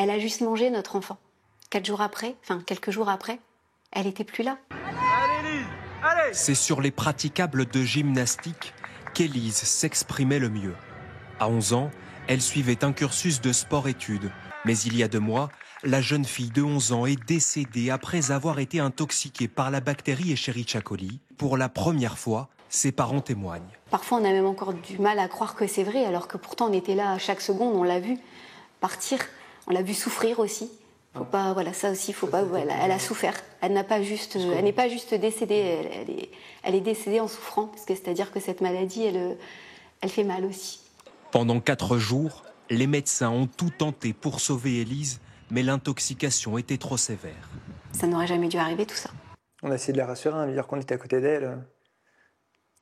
Elle a juste mangé notre enfant. Quelques jours après, elle n'était plus là. C'est sur les praticables de gymnastique qu'Élise s'exprimait le mieux. À 11 ans, elle suivait un cursus de sport-études. Mais il y a 2 mois, la jeune fille de 11 ans est décédée après avoir été intoxiquée par la bactérie Escherichia coli. Pour la première fois, ses parents témoignent. Parfois, on a même encore du mal à croire que c'est vrai, alors que pourtant on était là à chaque seconde, on l'a vu partir, on l'a vu souffrir aussi. Faut pas, voilà, ça aussi, faut pas. Voilà, elle a souffert. Elle n'est pas juste décédée. Elle est décédée en souffrant, parce que c'est-à-dire que cette maladie, elle fait mal aussi. Pendant 4 jours, les médecins ont tout tenté pour sauver Élise, mais l'intoxication était trop sévère. Ça n'aurait jamais dû arriver tout ça. On a essayé de la rassurer, de lui dire qu'on était à côté d'elle,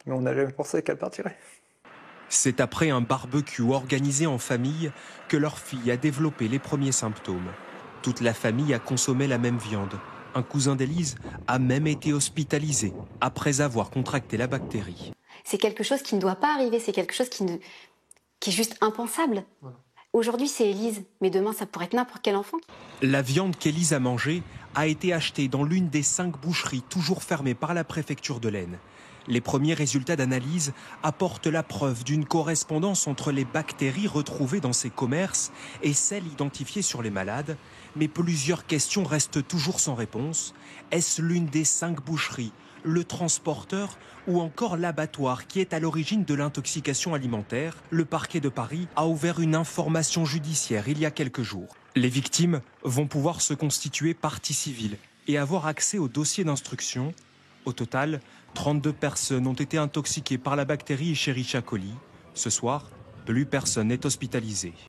mais on n'a jamais pensé qu'elle partirait. C'est après un barbecue organisé en famille que leur fille a développé les premiers symptômes. Toute la famille a consommé la même viande. Un cousin d'Élise a même été hospitalisé après avoir contracté la bactérie. C'est quelque chose qui ne doit pas arriver, c'est quelque chose qui est juste impensable. Voilà. Aujourd'hui, c'est Élise, mais demain, ça pourrait être n'importe quel enfant. La viande qu'Élise a mangée a été achetée dans l'une des 5 boucheries toujours fermées par la préfecture de l'Aisne. Les premiers résultats d'analyse apportent la preuve d'une correspondance entre les bactéries retrouvées dans ces commerces et celles identifiées sur les malades. Mais plusieurs questions restent toujours sans réponse. Est-ce l'une des 5 boucheries, le transporteur ou encore l'abattoir qui est à l'origine de l'intoxication alimentaire? Le parquet de Paris a ouvert une information judiciaire il y a quelques jours. Les victimes vont pouvoir se constituer partie civile et avoir accès au dossier d'instruction. Au total, 32 personnes ont été intoxiquées par la bactérie Escherichia coli. Ce soir, plus personne n'est hospitalisé.